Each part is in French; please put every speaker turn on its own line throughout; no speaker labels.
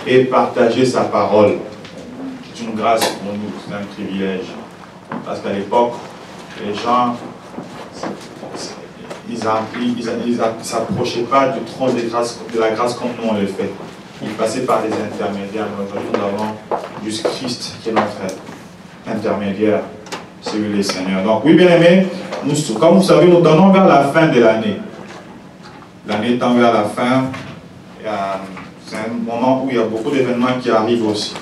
et partager sa parole. C'est une grâce pour nous, c'est un privilège. Parce qu'à l'époque, les gens, ils ne s'approchaient pas du trône de la grâce comme nous on le fait. Ils passaient par des intermédiaires. Aujourd'hui, nous avons juste Christ qui est notre intermédiaire, celui des Seigneurs. Donc, oui, bien aimés, comme vous savez, nous tendons vers la fin de l'année. L'année tend vers la fin. C'est un moment où il y a beaucoup d'événements qui arrivent aussi.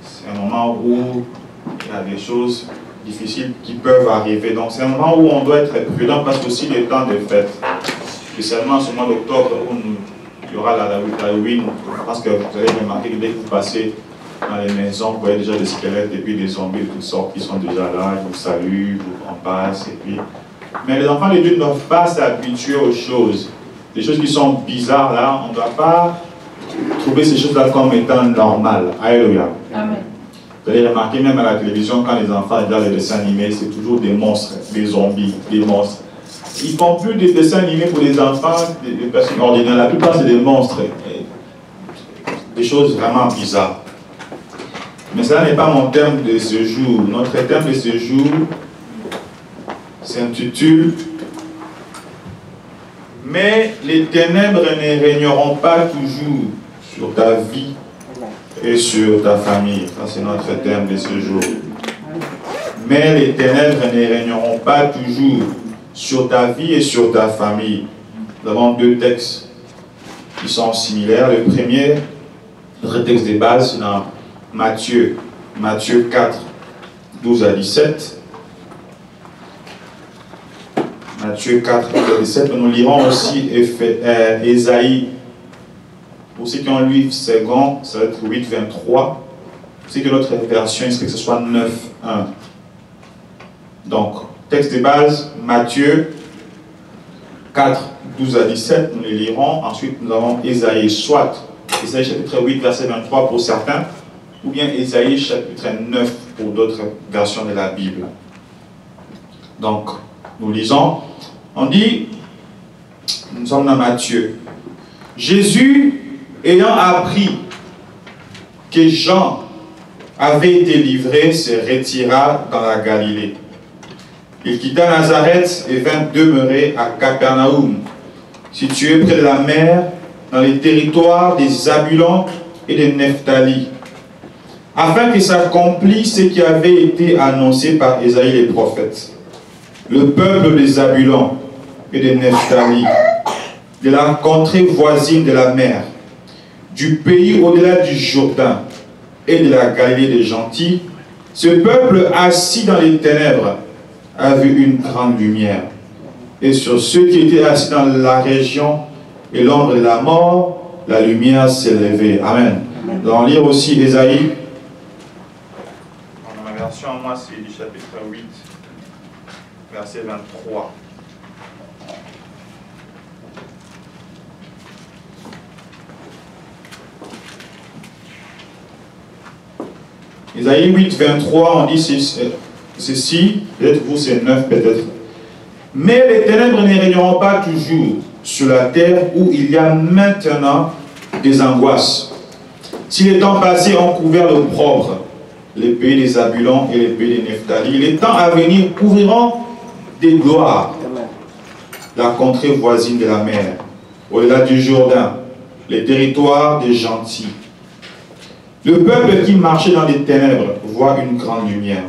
C'est un moment où il y a des choses difficiles qui peuvent arriver. Donc c'est un moment où on doit être prudent parce que aussi les temps de fête. Spécialement ce mois d'octobre où il y aura l'Halloween. Je pense que vous allez remarquer que dès que vous passez dans les maisons, vous voyez déjà des squelettes et puis des zombies de toutes sortes qui sont déjà là, ils vous saluent, vous en passent. Mais les enfants de Dieu ne doivent pas s'habituer aux choses. Les choses qui sont bizarres là, on ne doit pas trouver ces choses-là comme étant normales. Alléluia. Amen. Vous allez remarquer même à la télévision, quand les enfants regardent les dessins animés, c'est toujours des monstres, des zombies, des monstres. Ils ne font plus des dessins animés pour les enfants, des personnes ordinaires. La plupart, c'est des monstres. Des choses vraiment bizarres. Mais ça n'est pas mon thème de ce jour. Notre thème de ce jour s'intitule « Mais les ténèbres ne régneront pas toujours sur ta vie et sur ta famille. » Ça, c'est notre thème de ce jour. « Mais les ténèbres ne régneront pas toujours sur ta vie et sur ta famille. » Nous avons deux textes qui sont similaires. Le premier, notre texte de base, c'est dans Matthieu 4, 12 à 17. Matthieu 4, 12 à 17. Nous lirons aussi Ésaïe. Pour ceux qui ont lu second, ça va être 8, 23. Pour ceux qui ont notre version, il serait que ce soit 9, 1. Donc, texte de base, Matthieu 4, 12 à 17. Nous les lirons. Ensuite, nous avons Ésaïe, soit Ésaïe chapitre 8, verset 23 pour certains, ou bien Ésaïe chapitre 9 pour d'autres versions de la Bible. Donc, nous lisons. On dit, nous sommes dans Matthieu. Jésus, ayant appris que Jean avait été livré, se retira dans la Galilée. Il quitta Nazareth et vint demeurer à Capernaum, situé près de la mer, dans les territoires des Zabulon et des Nephtali, afin que s'accomplisse ce qui avait été annoncé par Ésaïe les prophètes. Le peuple des Zabulon et des Nephtali, de la contrée voisine de la mer, du pays au-delà du Jourdain et de la Galilée des gentils, ce peuple assis dans les ténèbres a vu une grande lumière. Et sur ceux qui étaient assis dans la région et l'ombre de la mort, la lumière s'est levée. Amen. Nous allons lire aussi Ésaïe. Dans ma version, moi, c'est du chapitre 8, verset 23. Ésaïe 8, 23, on dit ceci, peut-être vous c'est 9 peut-être. Mais les ténèbres ne régneront pas toujours sur la terre où il y a maintenant des angoisses. Si les temps passés ont couvert l'opprobre, les pays des Zabulon et les pays des Nephtali, les temps à venir couvriront des gloires. La contrée voisine de la mer, au-delà du Jourdain, les territoires des gentils. Le peuple qui marchait dans les ténèbres voit une grande lumière.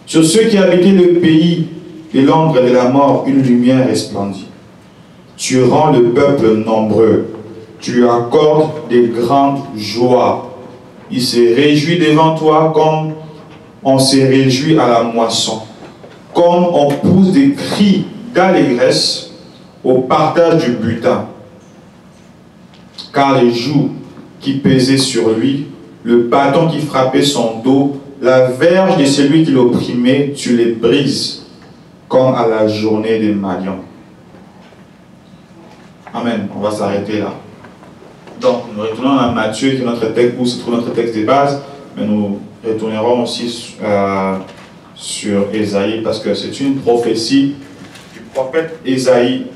Sur ceux qui habitaient le pays de l'ombre de la mort, une lumière resplendit. Tu rends le peuple nombreux. Tu lui accordes des grandes joies. Il se réjouit devant toi comme on se réjouit à la moisson. Comme on pousse des cris d'allégresse au partage du butin. Car les jougs qui pesaient sur lui, le bâton qui frappait son dos, la verge de celui qui l'opprimait, tu les brises, comme à la journée des Madian. Amen. On va s'arrêter là. Donc, nous retournons à Matthieu, qui est notre texte, où se trouve notre texte de base, mais nous retournerons aussi sur Ésaïe, parce que c'est une prophétie du prophète Ésaïe.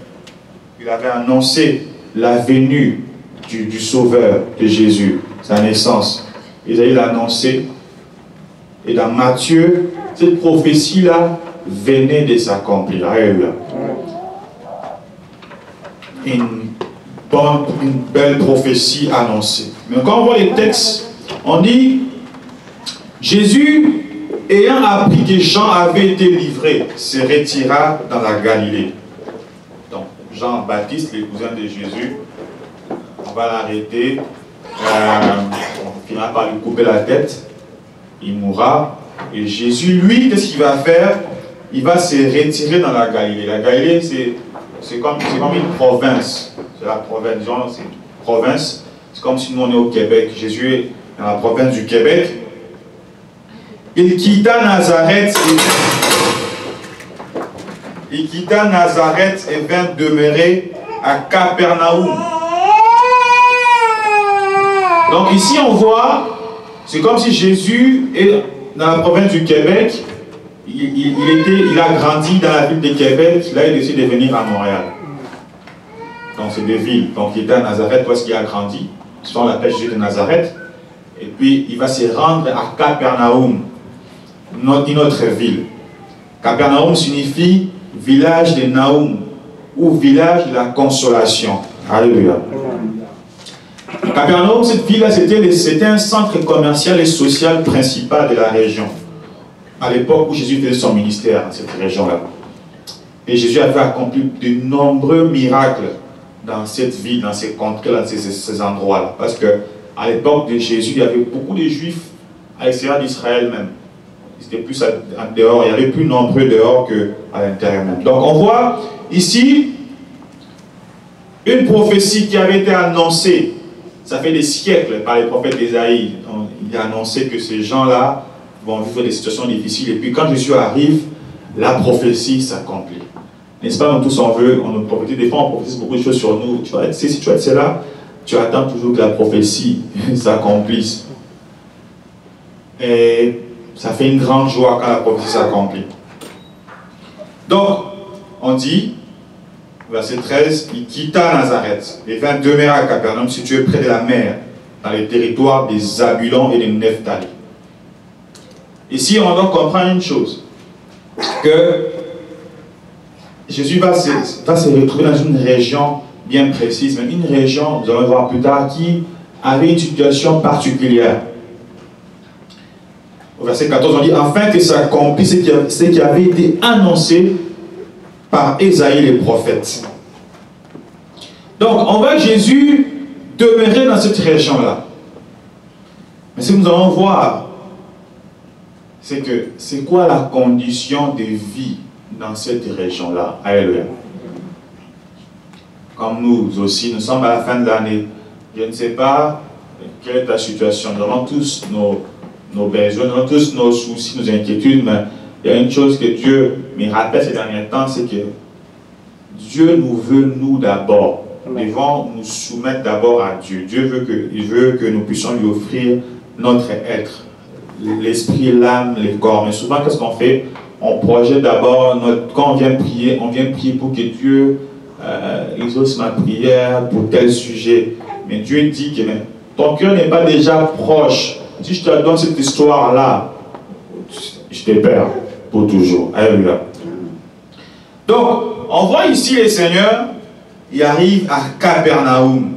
Il avait annoncé la venue du Sauveur, de Jésus, sa naissance. Isaïe l'a annoncé. Et dans Matthieu, cette prophétie-là venait de s'accomplir. Une belle prophétie annoncée. Mais quand on voit les textes, on dit Jésus, ayant appris que Jean avait été livré, se retira dans la Galilée. Donc, Jean-Baptiste, le cousin de Jésus, on va l'arrêter, on finira par lui couper la tête, il mourra, et Jésus, lui, qu'est-ce qu'il va faire? Il va se retirer dans la Galilée. La Galilée, c'est comme une province. C'est la province, c'est une province. C'est comme si nous on est au Québec. Jésus est dans la province du Québec. Il quitta Nazareth et vint demeurer à Capernaum. Donc ici on voit, c'est comme si Jésus est dans la province du Québec. Il a grandi dans la ville de Québec. Là il décide de venir à Montréal. Donc c'est des villes. Donc il était à Nazareth, où est-ce qu'il a grandi. Souvent on l'appelle Jésus de Nazareth. Et puis il va se rendre à Capernaum, une autre ville. Capernaum signifie village de Naoum, ou village de la consolation. Alléluia. Capernaum, cette ville-là, c'était un centre commercial et social principal de la région. À l'époque où Jésus faisait son ministère dans cette région-là. Et Jésus avait accompli de nombreux miracles dans cette ville, dans ces contrées, dans ces endroits-là. Parce qu'à l'époque de Jésus, il y avait beaucoup de Juifs à l'extérieur d'Israël même. C'était plus dehors, il y avait plus nombreux dehors qu'à l'intérieur même. Donc on voit ici une prophétie qui avait été annoncée, ça fait des siècles par les prophètes d'Ésaïe. Il a annoncé que ces gens-là vont vivre des situations difficiles. Et puis quand Jésus arrive, la prophétie s'accomplit. N'est-ce pas, nous tous on nous prophétise. Des fois on prophétise beaucoup de choses sur nous. Tu vois, si tu vas être là, tu attends toujours que la prophétie s'accomplisse. Et ça fait une grande joie quand la prophétie s'accomplit. Donc, on dit, verset 13, il quitta Nazareth et vint demeurer à Capernaum, situé près de la mer, dans les territoires des Zabulon et des Nephtali. Ici, on doit comprendre une chose, que Jésus va se retrouver dans une région bien précise, mais une région, nous allons voir plus tard, qui avait une situation particulière. Au verset 14, on dit, afin que s'accomplisse ce qui avait été annoncé par Ésaïe le prophète. Donc, on voit Jésus demeurer dans cette région-là. Mais ce que nous allons voir, c'est que c'est quoi la condition de vie dans cette région-là. Alléluia. Comme nous aussi, nous sommes à la fin de l'année. Je ne sais pas quelle est ta situation. Nous avons tous nos besoins, nous avons tous nos soucis, nos inquiétudes, mais il y a une chose que Dieu me rappelle ces derniers temps, c'est que Dieu nous veut, nous d'abord. Nous devons nous soumettre d'abord à Dieu. Il veut que nous puissions lui offrir notre être, l'esprit, l'âme, le corps. Mais souvent, qu'est-ce qu'on fait? On projette d'abord, quand on vient prier pour que Dieu exauce ma prière pour tel sujet. Mais Dieu dit que ton cœur n'est pas déjà proche. Si je te donne cette histoire-là, je te perds pour toujours. Alléluia. Donc, on voit ici les seigneurs, ils arrivent à Capernaum,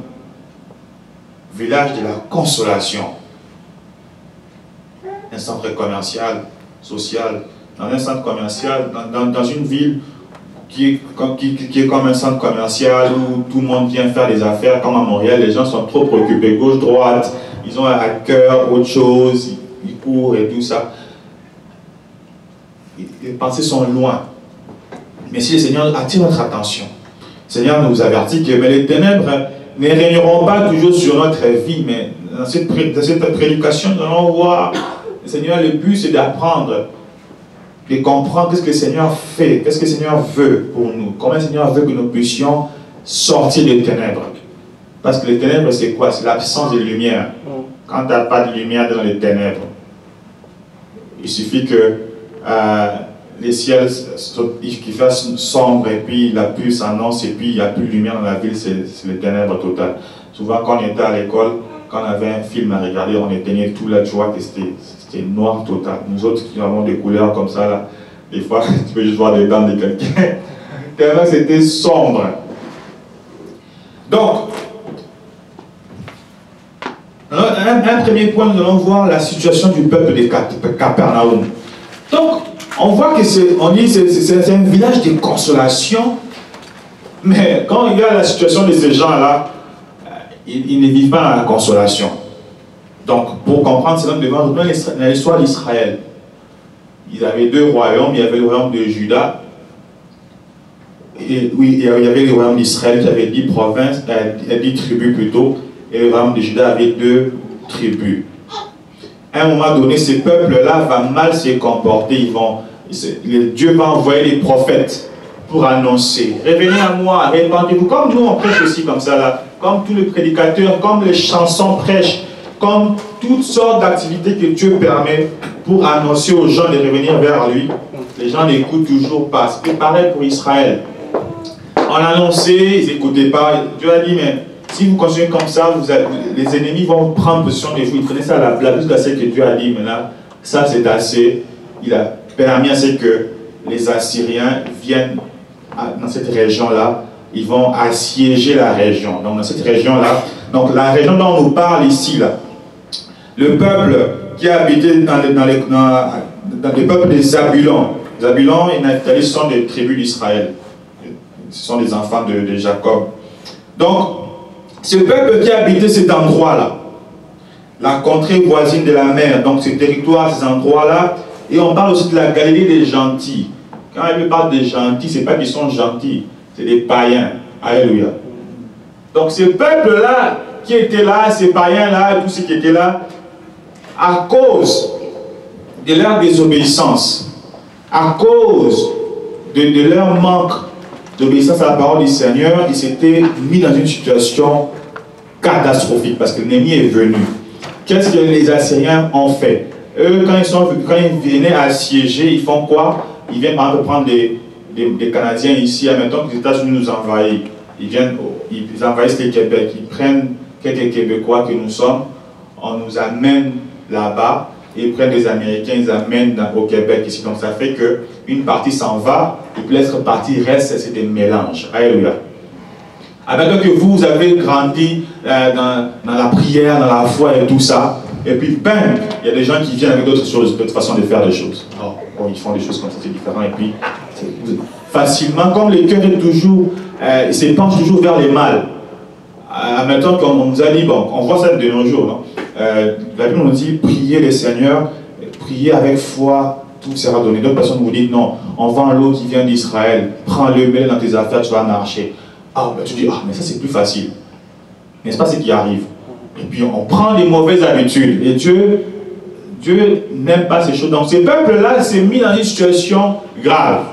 village de la consolation. Un centre commercial, social, dans un centre commercial, dans une ville qui est comme un centre commercial où tout le monde vient faire des affaires, comme à Montréal, les gens sont trop préoccupés, gauche, droite, ils ont à cœur autre chose, ils courent et tout ça. Les pensées sont loin. Mais si le Seigneur attire notre attention, le Seigneur nous avertit que les ténèbres ne régneront pas toujours sur notre vie, mais dans cette prédication, nous allons voir, le Seigneur, le but c'est d'apprendre, de comprendre qu'est-ce que le Seigneur fait, qu'est-ce que le Seigneur veut pour nous, comment le Seigneur veut que nous puissions sortir des ténèbres. Parce que les ténèbres, c'est quoi? C'est l'absence de lumière. Quand tu n'as pas de lumière dans les ténèbres, il suffit que les ciels qui fassent sombre et puis la pluie s'annonce et puis il n'y a plus de lumière dans la ville, c'est les ténèbres totales. Souvent, quand on était à l'école, quand on avait un film à regarder, on éteignait tout là, tu vois que c'était noir total. Nous autres qui avons des couleurs comme ça, là, des fois, tu peux juste voir les dents de quelqu'un. Tellement c'était sombre. Donc, un premier point, nous allons voir la situation du peuple de Capernaum. Donc, on voit que c'est un village de consolation, mais quand on regarde la situation de ces gens-là, ils ne vivent pas dans la consolation. Donc, pour comprendre, c'est donc devant retourner dans l'histoire d'Israël. Ils avaient deux royaumes, il y avait le royaume de Juda, et oui, il y avait le royaume d'Israël qui avait 10 provinces, 10 tribus plutôt, et le royaume de Juda avait 2 tribus. À un moment donné, ce peuple-là va mal se comporter. Dieu va envoyer les prophètes pour annoncer. Revenez à moi, répandez-vous. Comme nous, on prêche aussi comme ça, là. Comme tous les prédicateurs, comme les chansons prêchent, comme toutes sortes d'activités que Dieu permet pour annoncer aux gens de revenir vers lui. Les gens n'écoutent toujours pas. C'est pareil pour Israël. On annonçait, ils n'écoutaient pas. Dieu a dit, mais si vous continuez comme ça, les ennemis vont prendre position de vous. Ils prenaient ça à la blague jusqu'à ce que Dieu a dit, maintenant, ça c'est assez. Il a permis à ce que les Assyriens viennent dans cette région-là. Ils vont assiéger la région. Donc dans cette région-là, donc la région dont on nous parle ici, là, le peuple qui a habité dans les peuples des Zabulon. Zabulon et Naphtali sont des tribus d'Israël. Ce sont des enfants de Jacob. Donc, ce peuple qui a habité cet endroit-là, la contrée voisine de la mer, donc ce territoire, ces endroits-là, et on parle aussi de la Galilée des gentils. Quand il parle des gentils, ce n'est pas qu'ils sont gentils, c'est des païens. Alléluia. Donc ce peuple-là, qui était là, ces païens-là, tous ceux qui étaient là, à cause de leur désobéissance, à cause de leur manque d'obéissance à la parole du Seigneur, ils s'étaient mis dans une situation catastrophique parce que l'ennemi est venu. Qu'est-ce que les Assyriens ont fait? Eux, quand ils venaient assiéger, ils font quoi? Ils viennent par exemple prendre des Canadiens ici, admettons que les États-Unis nous envahissent. Ils envahissent le Québec, ils prennent quelques Québécois que nous sommes, on nous amène là-bas, ils prennent des Américains, ils amènent au Québec ici. Donc ça fait qu'une partie s'en va, et puis l'autre partie reste, c'est des mélanges. Alléluia. Admettons que vous avez grandi dans la prière, dans la foi et tout ça, et puis bam, il y a des gens qui viennent avec d'autres choses, d'autres façons de faire des choses. Oh, ils font des choses comme ça, c'est différent, et puis facilement, comme le cœur est toujours, il se penche toujours vers les mal. Admettons qu'on nous a dit, bon, on voit ça de nos jours, non? La Bible nous dit, priez le Seigneur, priez avec foi, tout sera donné. D'autres personnes vous disent, non, on vend l'eau qui vient d'Israël, prends-le, mets-le dans tes affaires, tu vas marcher. Ah, ben tu dis, ah, mais ça c'est plus facile. N'est-ce pas ce qui arrive? Et puis on prend des mauvaises habitudes. Et Dieu n'aime pas ces choses. Donc ces peuples-là s'est mis dans une situation grave.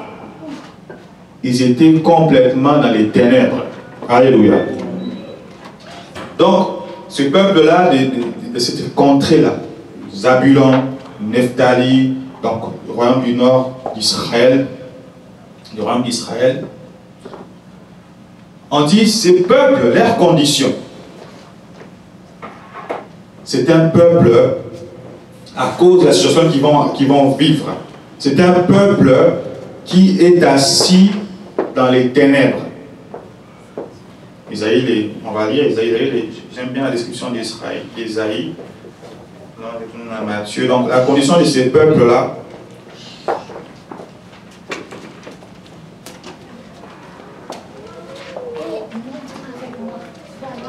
Ils étaient complètement dans les ténèbres. Alléluia. Donc, ce peuple-là, de cette contrée-là, Zabulon, Nephtali, donc le royaume du nord d'Israël, le royaume d'Israël, on dit ces peuples, leurs conditions. C'est un peuple, à cause de la situation qu'ils vont vivre, c'est un peuple qui est assis dans les ténèbres. Isaïe, on va lire Isaïe, j'aime bien la description d'Israël, d'Isaïe, dans Matthieu. Donc la condition de ces peuples-là,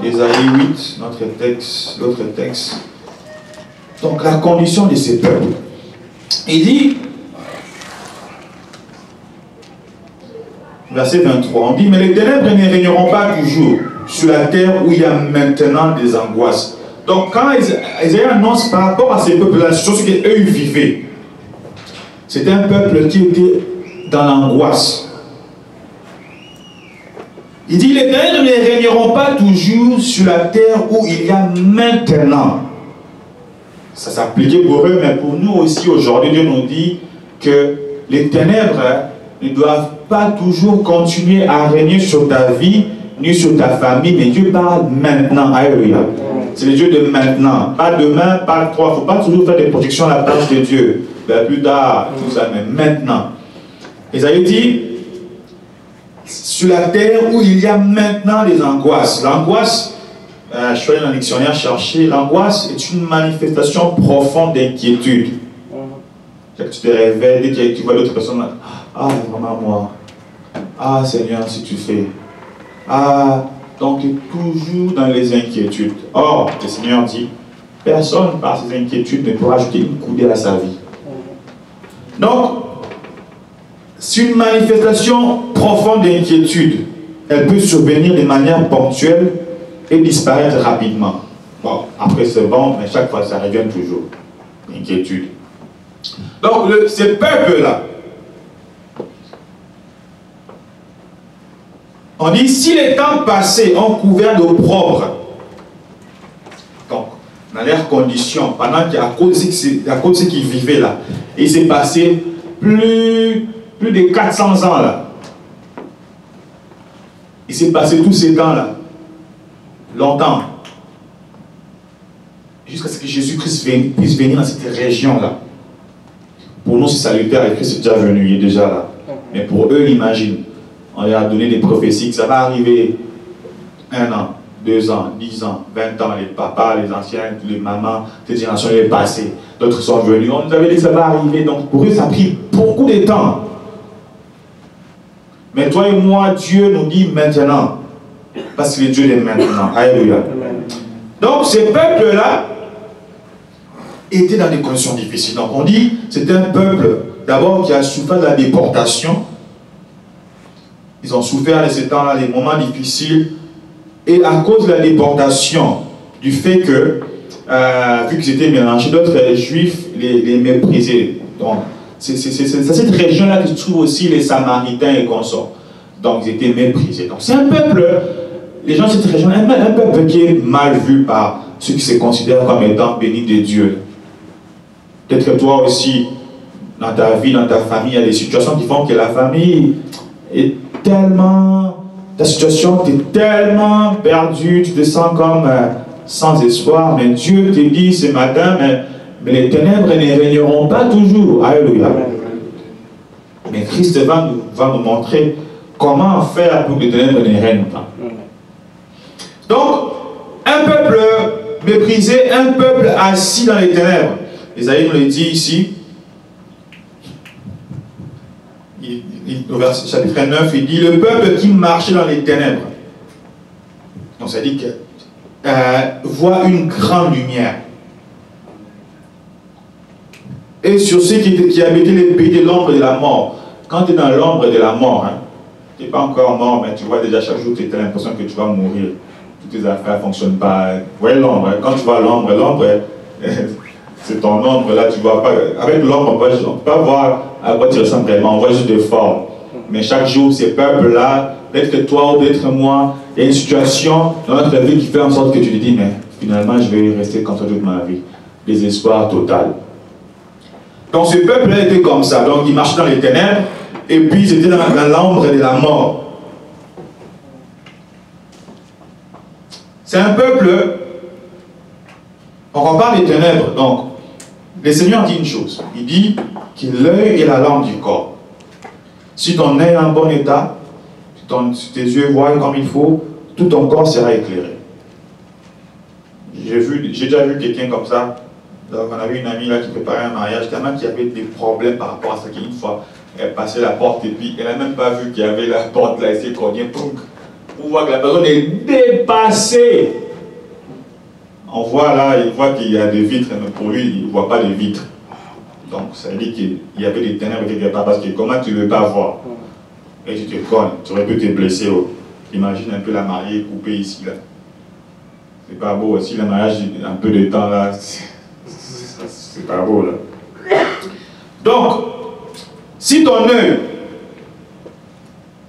Isaïe 8, notre texte, l'autre texte. Donc la condition de ces peuples. Il dit, verset 23, on dit, mais les ténèbres ne régneront pas toujours sur la terre où il y a maintenant des angoisses. Donc quand Isaïe annonce par rapport à ces peuples-là, la situation qu'eux vivaient, c'était un peuple qui était dans l'angoisse. Il dit, les ténèbres ne régneront pas toujours sur la terre où il y a maintenant. Ça s'appliquait pour eux, mais pour nous aussi aujourd'hui, Dieu nous dit que les ténèbres ne doivent pas toujours continuer à régner sur ta vie, ni sur ta famille, mais Dieu parle maintenant. Alléluia. C'est le Dieu de maintenant. Pas demain, pas toi. Il ne faut pas toujours faire des projections à la place de Dieu. Ben, plus tard, tout ça, mais maintenant. Isaïe dit, sur la terre où il y a maintenant des angoisses. L'angoisse, je suis allé dans le dictionnaire chercher, l'angoisse est une manifestation profonde d'inquiétude. Tu te réveilles, dès que tu vois d'autres personnes, ah, maman, moi. Ah, Seigneur, si tu fais. Ah, donc toujours dans les inquiétudes. Or, le Seigneur dit, personne par ses inquiétudes ne pourra ajouter une coudée à sa vie. Donc, c'est une manifestation profonde d'inquiétude. Elle peut survenir de manière ponctuelle et disparaître rapidement. Bon, après c'est bon, mais chaque fois ça revient toujours. L'inquiétude. Donc, ces peuples-là, on dit, si les temps passés ont couvert d'opprobre, donc, dans leurs conditions, pendant qu'à cause de ce qu'ils vivaient là, il s'est passé plus de 400 ans là. Il s'est passé tous ces temps-là, longtemps, jusqu'à ce que Jésus-Christ puisse venir dans cette région-là. Pour nous, c'est salutaire, et Christ est déjà venu, il est déjà là. Mais pour eux, imagine, on leur a donné des prophéties que ça va arriver 1 an, 2 ans, 10 ans, 20 ans, les papas, les anciens, les mamans, cette génération est passée. D'autres sont venus, on nous avait dit que ça va arriver, donc pour eux, ça a pris beaucoup de temps. Mais toi et moi, Dieu nous dit maintenant, parce qu'il est Dieu de maintenant. Alléluia. Donc ces peuples-là étaient dans des conditions difficiles. Donc on dit, c'est un peuple d'abord qui a souffert de la déportation. Ils ont souffert de ces temps-là, des moments difficiles. Et à cause de la déportation, du fait que, vu qu'ils étaient mélangés, d'autres juifs les méprisaient. Donc, c'est cette région-là que se trouvent aussi les Samaritains et consorts. Donc, ils étaient méprisés. Donc, c'est un peuple, les gens de cette région, un peuple qui est mal vu par ceux qui se considèrent comme étant bénis de Dieu. Peut-être que toi aussi, dans ta vie, dans ta famille, il y a des situations qui font que la famille est tellement... Ta situation, tu es tellement perdu, tu te sens comme sans espoir. Mais Dieu te dit ce matin, mais les ténèbres ne régneront pas toujours. Alléluia. Mais Christ va nous montrer comment faire pour que les ténèbres ne règnent pas. Donc, un peuple méprisé, un peuple assis dans les ténèbres. Isaïe nous le dit ici. Au verset chapitre 9, il dit le peuple qui marchait dans les ténèbres. Donc ça dit que voit une grande lumière. Et sur ceux qui habitaient les pays de l'ombre de la mort. Quand tu es dans l'ombre de la mort, hein, tu n'es pas encore mort, mais tu vois déjà chaque jour, tu as l'impression que tu vas mourir. Toutes tes affaires ne fonctionnent pas. Vous voyez l'ombre, hein, quand tu vois l'ombre, c'est ton ombre là, tu vois pas. Avec l'ombre, on ne peut pas voir à quoi tu ressembles réellement, on voit juste des formes. Mais chaque jour, ces peuples-là, peut-être que toi ou peut-être moi, il y a une situation dans notre vie qui fait en sorte que tu te dis, mais finalement, je vais rester comme ça toute ma vie. Désespoir total. Donc ce peuple-là était comme ça. Donc il marchait dans les ténèbres, et puis ils étaient dans l'ombre de la mort. C'est un peuple, on repart des ténèbres, donc le Seigneur dit une chose, il dit que l'œil est la lampe du corps. Si ton œil est en bon état, si tes yeux voient comme il faut, tout ton corps sera éclairé. J'ai déjà vu quelqu'un comme ça. Donc on avait une amie là qui préparait un mariage, tellement qu'il y avait des problèmes par rapport à ça, qu'une fois, elle passait la porte et puis elle n'a même pas vu qu'il y avait la porte là, elle s'est cognée, pour voir que la personne est dépassée. On voit là, il voit qu'il y a des vitres, mais pour lui, il ne voit pas les vitres. Donc, ça veut dire qu'il y avait des ténèbres quelque part, parce que comment tu ne veux pas voir? Et tu te cognes, tu aurais pu te blesser. Oh. Imagine un peu la mariée coupée ici, là. C'est pas beau. Si le mariage, un peu de temps, là, c'est pas beau, là. Donc, si ton œil,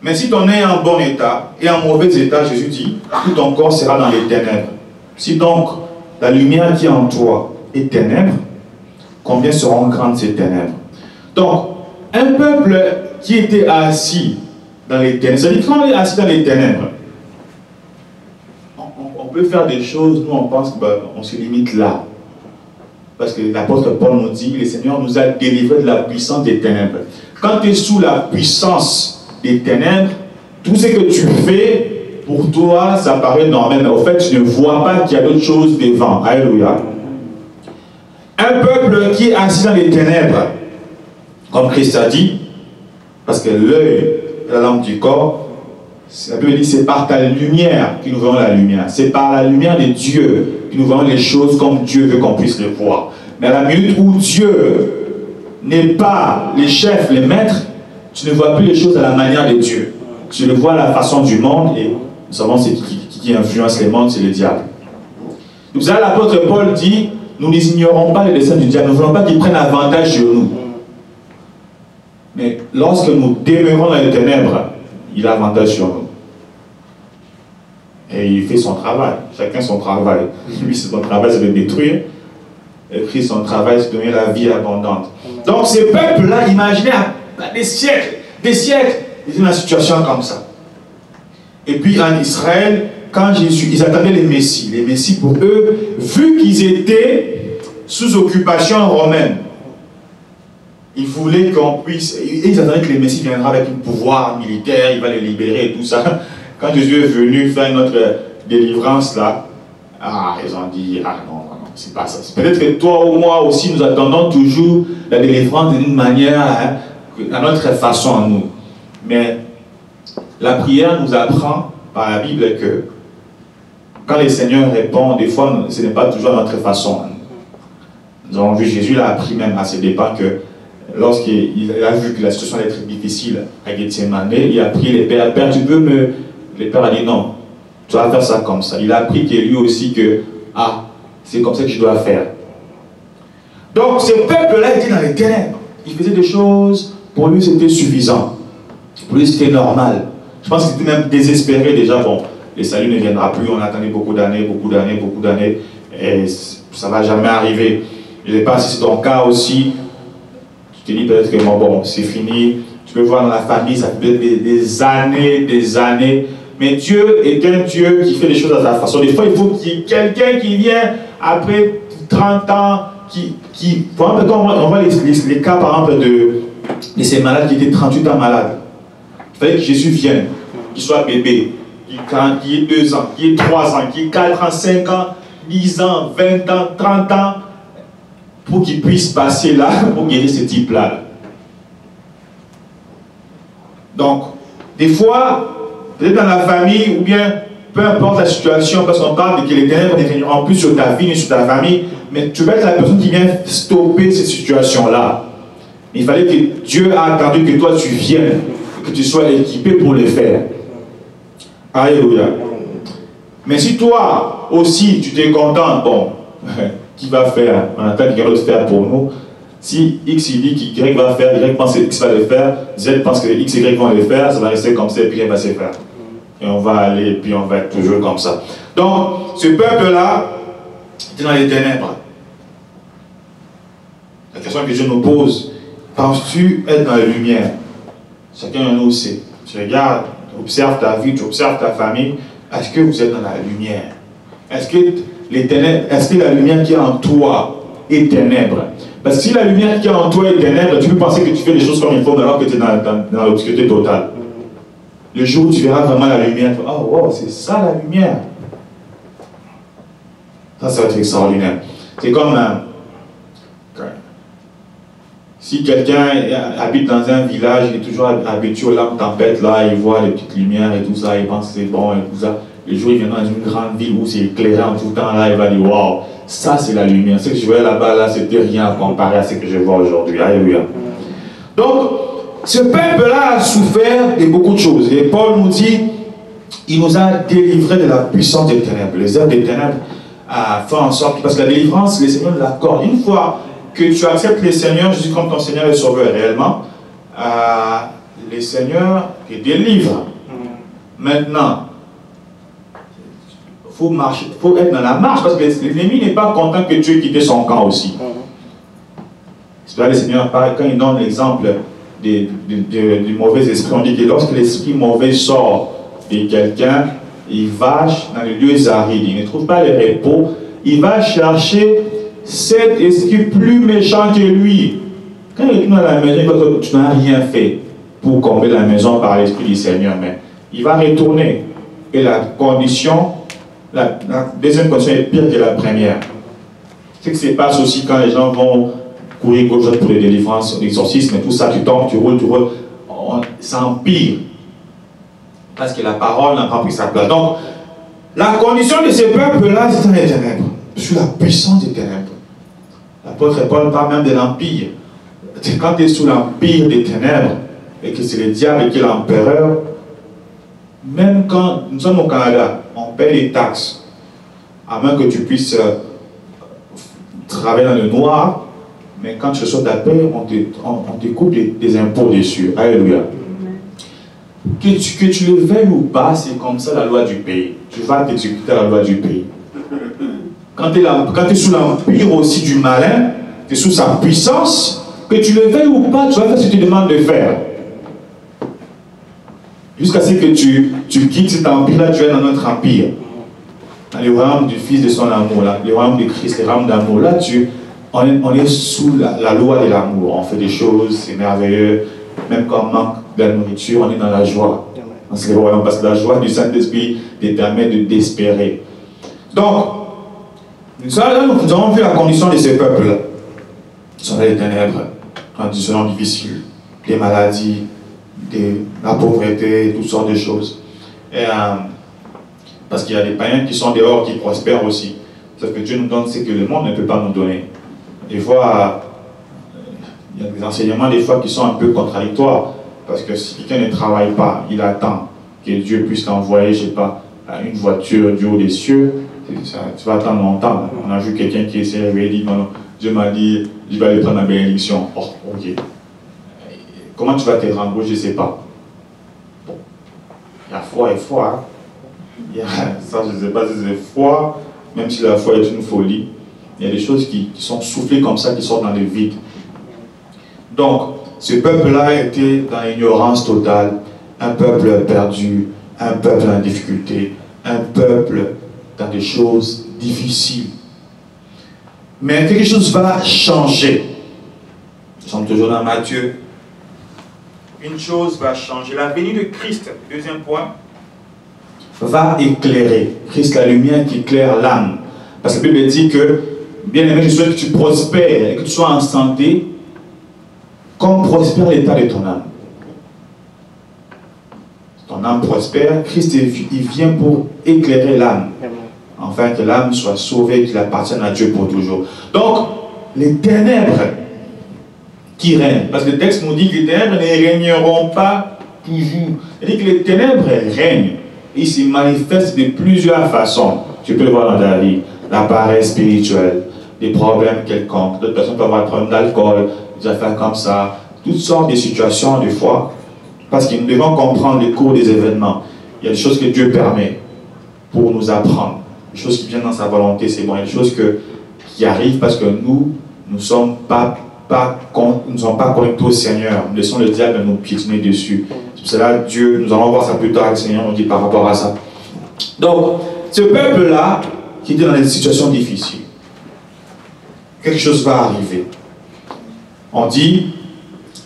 mais si ton œil est en bon état, et en mauvais état, Jésus dit, tout ton corps sera dans les ténèbres. Si donc, la lumière qui est en toi est ténèbres, combien seront grandes ces ténèbres? Donc, un peuple qui était assis dans les ténèbres, c'est-à-dire quand on est assis dans les ténèbres, peut faire des choses, nous on pense qu'on se limite là. Parce que l'apôtre Paul nous dit, le Seigneur nous a délivrés de la puissance des ténèbres. Quand tu es sous la puissance des ténèbres, tout ce que tu fais, pour toi, ça paraît normal. Mais au fait, tu ne vois pas qu'il y a d'autres choses devant. Alléluia. Un peuple qui est assis dans les ténèbres, comme Christ a dit, parce que l'œil est la lampe du corps, la Bible dit c'est par ta lumière que nous voyons la lumière. C'est par la lumière de Dieu que nous voyons les choses comme Dieu veut qu'on puisse les voir. Mais à la minute où Dieu n'est pas les chefs, les maîtres, tu ne vois plus les choses à la manière de Dieu. Tu le vois à la façon du monde et nous savons c'est qui influence les mondes, c'est le diable. Donc ça, l'apôtre Paul dit, nous n'ignorons pas les desseins du diable, nous ne voulons pas qu'il prenne avantage sur nous. Mais lorsque nous demeurons dans les ténèbres, il a avantage sur nous. Et il fait son travail. Chacun son travail. Lui, son travail, c'est de détruire. Et puis son travail, c'est de donner la vie abondante. Donc, ces peuples-là, imaginez des siècles, ils étaient dans une situation comme ça. Et puis, en Israël, quand Jésus, ils attendaient les Messies. Les Messies, pour eux, vu qu'ils étaient sous occupation romaine, ils voulaient qu'on puisse... Ils attendaient que les Messies viendront avec un pouvoir militaire, il va les libérer et tout ça. Quand Jésus est venu faire notre délivrance là, ils ont dit, non, c'est pas ça. Peut-être que toi ou moi aussi, nous attendons toujours la délivrance d'une manière, à notre façon à nous. Mais la prière nous apprend par la Bible que quand le Seigneur répond, des fois, ce n'est pas toujours à notre façon. Nous avons vu, Jésus l'a appris même à ses dépens que lorsqu'il a vu que la situation allait être difficile à Gethsemane, il a prié les pères, Père, tu peux me... Le Père a dit non, tu vas faire ça comme ça. Il a appris que lui aussi que, c'est comme ça que je dois faire. Donc ce peuple-là était dans les ténèbres. Il faisait des choses, pour lui c'était suffisant. Pour lui c'était normal. Je pense qu'il était même désespéré déjà. Bon, le salut ne viendra plus, on attendait beaucoup d'années, et ça ne va jamais arriver. Je ne sais pas si c'est ton cas aussi. Tu te dis peut-être que bon, c'est fini. Tu peux voir dans la famille, ça fait des années. Mais Dieu est un Dieu qui fait les choses à sa façon. Des fois, il faut qu'il y ait quelqu'un qui vient après 30 ans, par exemple, quand on voit les cas, par exemple, de ces malades qui étaient 38 ans malades. Il fallait que Jésus vienne, qu'il soit bébé, qu'il ait 2 ans, qu'il ait 3 ans, qu'il ait 4 ans, 5 ans, 10 ans, 20 ans, 30 ans, pour qu'il puisse passer là, pour guérir ce type-là. Donc, des fois, peut-être dans la famille, ou bien, peu importe la situation, parce qu'on parle de que les ténèbres ne viendront plus sur ta vie ni sur ta famille, mais tu vas être la personne qui vient stopper ces situations-là. Il fallait que Dieu a attendu que toi tu viennes, que tu sois équipé pour le faire. Alléluia. Mais si toi aussi tu t'es content, bon, qui va faire? On attend quelqu'un d'autre faire pour nous. Si X il dit qu'Y va faire, Y pense que X va le faire, Z pense que X et Y vont le faire, ça va rester comme ça et puis Y va se faire. Et on va aller, et puis on va être toujours comme ça. Donc, ce peuple-là était dans les ténèbres. La question que Dieu nous pose, penses-tu être dans la lumière? Chacun de nous sait. Tu regardes, tu observes ta vie, tu observes ta famille. Est-ce que vous êtes dans la lumière? Est-ce que la lumière qui est en toi est ténèbre? Parce que si la lumière qui est en toi est ténèbre, tu peux penser que tu fais les choses comme il faut, mais alors que tu es dans l'obscurité totale. Le jour où tu verras vraiment la lumière, tu vas, oh wow, c'est ça la lumière. Ça va être extraordinaire. C'est comme si quelqu'un habite dans un village, il est toujours habitué aux lampes tempêtes, là, il voit les petites lumières et tout ça, il pense que c'est bon et tout ça. Le jour où il vient dans une grande ville où c'est éclairé en tout temps, là, il va dire, waouh, ça c'est la lumière. Ce que je voyais là-bas, là, c'était rien à comparer à ce que je vois aujourd'hui. Alléluia. Donc, ce peuple-là a souffert de beaucoup de choses. Et Paul nous dit, il nous a délivrés de la puissance des ténèbres. Les œuvres des ténèbres a fait en sorte, parce que la délivrance, les Seigneurs l'accordent. Une fois que tu acceptes les Seigneurs, Jésus comme ton Seigneur et Sauveur réellement, les Seigneurs te délivrent. Maintenant, il faut être dans la marche, parce que l'ennemi n'est pas content que Dieu ait quitté son camp aussi. C'est là le Seigneur parle, quand il donne l'exemple du mauvais esprit, on dit que lorsque l'esprit mauvais sort de quelqu'un, il va dans les lieux arides, il ne trouve pas le repos, il va chercher cet esprit plus méchant que lui. Quand il est dans la maison, il voit que tu n'as rien fait pour combler la maison par l'Esprit du Seigneur, mais il va retourner. Et la condition, la deuxième condition est pire que la première. C'est que ça se passe aussi quand les gens vont courir gauche pour les délivrances, l'exorcisme, tout ça, tu tombes, tu roules, ça empire. Parce que la parole n'a pas pris sa place. Donc, la condition de ces peuples-là, c'est dans les ténèbres. Sous la puissance des ténèbres. L'apôtre Paul parle même de l'empire. Quand tu es sous l'empire des ténèbres, et que c'est le diable qui est l'empereur, même quand nous sommes au Canada, on paie les taxes, à moins que tu puisses travailler dans le noir, mais quand tu reçois ta paie, on te coupe des impôts dessus. Alléluia. Que tu le veuilles ou pas, c'est comme ça la loi du pays. Tu vas t'exécuter la loi du pays. Quand tu es sous l'empire aussi du malin, tu es sous sa puissance, que tu le veuilles ou pas, tu vas faire ce que tu demandes de faire. Jusqu'à ce que tu quittes cet empire-là, tu es dans notre empire. Dans le royaume du Fils de son amour, là, le royaume de Christ, le royaume d'amour. Là, on est sous la loi de l'amour. On fait des choses, c'est merveilleux. Même quand on manque de la nourriture, on est dans la joie. Parce que la joie du Saint-Esprit te permet d'espérer. Donc, nous avons vu la condition de ces peuples-là. Ils sont dans les ténèbres, dans des conditions difficiles, des maladies, la pauvreté, toutes sortes de choses. Et, parce qu'il y a des païens qui sont dehors, qui prospèrent aussi. Sauf que Dieu nous donne ce que le monde ne peut pas nous donner. Des fois, il y a des enseignements des fois qui sont un peu contradictoires. Parce que si quelqu'un ne travaille pas, il attend que Dieu puisse l'envoyer, je ne sais pas, à une voiture du haut des cieux. Tu vas attendre longtemps. On a vu quelqu'un qui s'est réveillé et dit non, non, Dieu m'a dit, je vais aller prendre la bénédiction. Oh, ok. Comment tu vas te rendre? Je ne sais pas. Bon. La foi est foi. Hein. Ça, je ne sais pas si c'est foi, même si la foi est une folie. Il y a des choses qui sont soufflées comme ça, qui sortent dans le vide. Donc, ce peuple-là était dans l'ignorance totale, un peuple perdu, un peuple en difficulté, un peuple dans des choses difficiles. Mais quelque chose va changer. Nous sommes toujours dans Matthieu. Une chose va changer. La venue de Christ, deuxième point, va éclairer. Christ, la lumière qui éclaire l'âme. Parce que la Bible dit que, bien aimé, je souhaite que tu prospères et que tu sois en santé, comme prospère l'état de ton âme. Ton âme prospère, Christ il vient pour éclairer l'âme. Afin que l'âme soit sauvée, qu'il appartienne à Dieu pour toujours. Donc, les ténèbres qui règnent, parce que le texte nous dit que les ténèbres ne régneront pas toujours. Il dit que les ténèbres règnent. Ils se manifestent de plusieurs façons. Tu peux le voir dans ta vie. La paresse spirituelle, des problèmes quelconques. D'autres personnes peuvent avoir des problèmes d'alcool, des affaires comme ça. Toutes sortes de situations, des fois. Parce que nous devons comprendre les cours des événements. Il y a des choses que Dieu permet pour nous apprendre. Des choses qui viennent dans sa volonté, c'est bon. Il y a des choses qui arrivent parce que nous ne sommes pas connectés au Seigneur. Nous laissons le diable nous piétiner dessus. C'est là Dieu, nous allons voir ça plus tard, le Seigneur nous dit par rapport à ça. Donc, ce peuple-là, qui était dans des situations difficiles, quelque chose va arriver. On dit,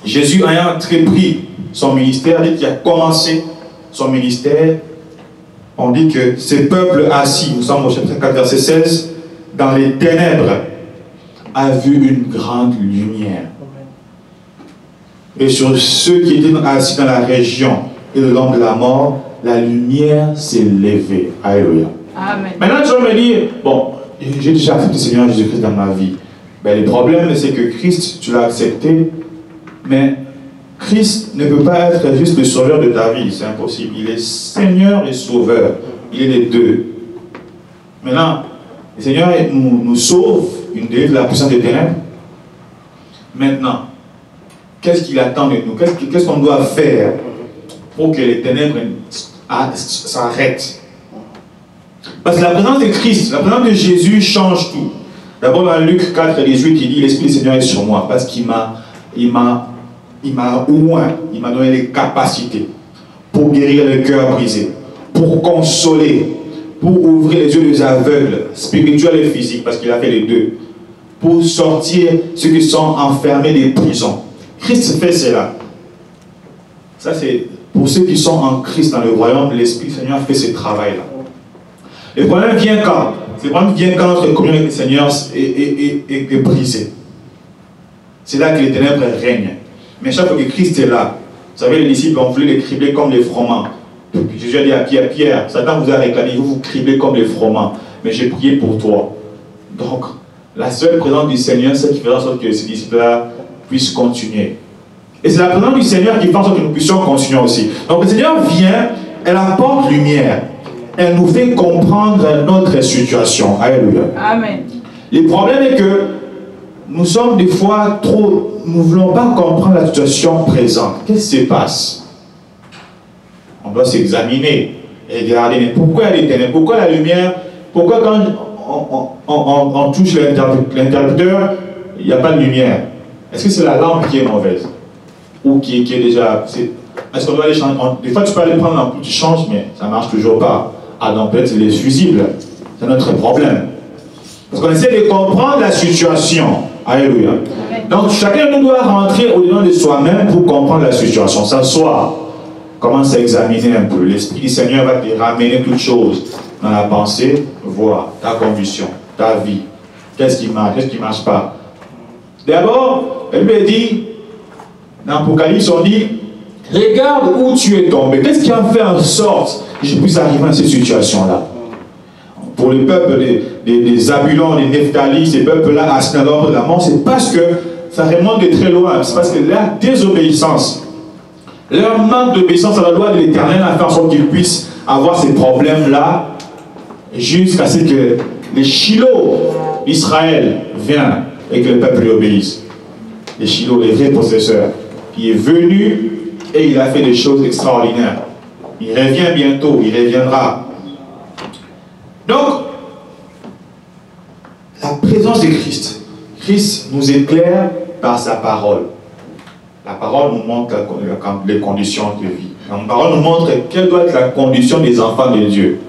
Jésus ayant entrepris son ministère, dès qu'il a commencé son ministère, on dit que ces peuples assis, nous sommes au chapitre 4, verset 16, dans les ténèbres, a vu une grande lumière. Et sur ceux qui étaient assis dans la région et le long de la mort, la lumière s'est levée. Alléluia. Amen. Maintenant, tu vas me dire, bon, j'ai déjà accepté le Seigneur Jésus-Christ dans ma vie. Ben, le problème, c'est que Christ, tu l'as accepté, mais Christ ne peut pas être juste le sauveur de ta vie, c'est impossible. Il est Seigneur et Sauveur. Il est les deux. Maintenant, le Seigneur nous sauve, il nous délivre de la puissance des ténèbres. Maintenant, qu'est-ce qu'il attend de nous? Qu'est-ce qu'on doit faire pour que les ténèbres s'arrêtent? Parce que la présence de Christ, la présence de Jésus change tout. D'abord dans Luc 4, 18, il dit, l'Esprit du Seigneur est sur moi, parce qu'il m'a oint, il m'a donné les capacités pour guérir le cœur brisé, pour consoler, pour ouvrir les yeux des aveugles, spirituels et physiques, parce qu'il a fait les deux, pour sortir ceux qui sont enfermés des prisons. Christ fait cela. Ça, c'est pour ceux qui sont en Christ dans le royaume, l'Esprit Seigneur fait ce travail-là. Le problème vient quand? Le problème vient quand notre communion avec le Seigneur est brisée. C'est là que les ténèbres règnent. Mais chaque fois que Christ est là, vous savez, les disciples ont voulu les cribler comme les froment. Jésus a dit à Pierre, Pierre, Satan vous a réclamé, vous vous criblez comme les froment. Mais j'ai prié pour toi. Donc, la seule présence du Seigneur, c'est qui fait en sorte que ces disciples-là puissent continuer. Et c'est la présence du Seigneur qui fait en sorte que nous puissions continuer aussi. Donc le Seigneur vient, elle apporte lumière. Elle nous fait comprendre notre situation. Alléluia.
Amen.
Le problème est que nous sommes des fois trop... Nous ne voulons pas comprendre la situation présente. Qu'est-ce qui se passe? On doit s'examiner et regarder. Mais pourquoi il y a des ténèbres? Pourquoi la lumière? Pourquoi quand on touche l'interrupteur, il n'y a pas de lumière? Est-ce que c'est la lampe qui est mauvaise? Ou qui est déjà... Est-ce qu'on doit aller changer? Des fois, tu peux aller prendre l'ampoule, tu changes, mais ça ne marche toujours pas. Ah, donc peut-être c'est les fusibles. C'est notre problème. Parce qu'on essaie de comprendre la situation. Alléluia. Donc, chacun de nous doit rentrer au-dedans de soi-même pour comprendre la situation. S'asseoir. Commence à examiner un peu. L'Esprit du Seigneur va te ramener toutes choses dans la pensée, voir ta condition, ta vie. Qu'est-ce qui marche, qu'est-ce qui ne marche pas. D'abord, elle lui dit, dans l'Apocalypse, on dit, regarde où tu es tombé. Qu'est-ce qui a fait en sorte que je puisse arriver à cette situation-là? Pour les peuples des Zabulon, des Nephtali, ces peuples-là, assis dans l'ombre de la mort, c'est parce que ça remonte de très loin. C'est parce que leur désobéissance, leur manque d'obéissance à la loi de l'Éternel a fait en sorte qu'ils puissent avoir ces problèmes-là jusqu'à ce que les Shiloh d'Israël viennent et que le peuple lui obéisse. Les Shiloh, les vrais possesseurs, qui est venu et il a fait des choses extraordinaires. Il revient bientôt, il reviendra. Donc, la présence de Christ. Christ nous éclaire par sa parole. La parole nous montre les conditions de vie. La parole nous montre quelle doit être la condition des enfants de Dieu.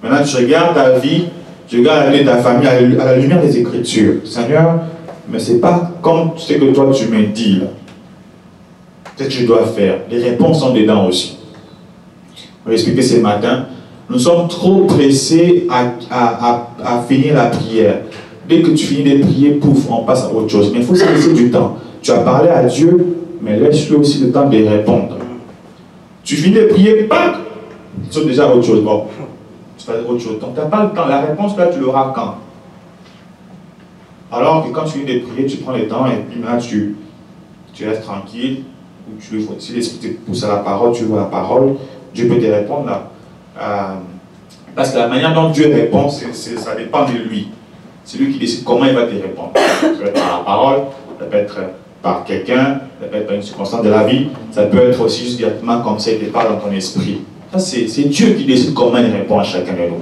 Maintenant, tu regardes ta vie, tu regardes la vie de ta famille à la lumière des Écritures. Seigneur, mais ce n'est pas comme ce que toi tu me dis là. Qu'est-ce que je dois faire? Les réponses sont dedans aussi. On va expliquer ce matin. Nous sommes trop pressés à finir la prière. Dès que tu finis de prier, pouf, on passe à autre chose. Mais il faut se laisser du temps. Tu as parlé à Dieu, mais laisse-lui aussi le temps de répondre. Tu finis de prier, pac, tu sautes déjà à autre chose. Bon, tu fais autre chose. Donc tu n'as pas le temps. La réponse là, tu l'auras quand? Alors que quand tu finis de prier, tu prends le temps et puis là, tu restes tranquille. Si l'Esprit te pousse à la parole, tu vois la parole, Dieu peut te répondre là. Parce que la manière dont Dieu répond, ça dépend de lui. C'est lui qui décide comment il va te répondre. Ça peut être par la parole, ça peut être par quelqu'un, ça peut être par une circonstance de la vie, ça peut être aussi juste directement comme ça, il te parle dans ton esprit. Ça, c'est Dieu qui décide comment il répond à chacun de nous.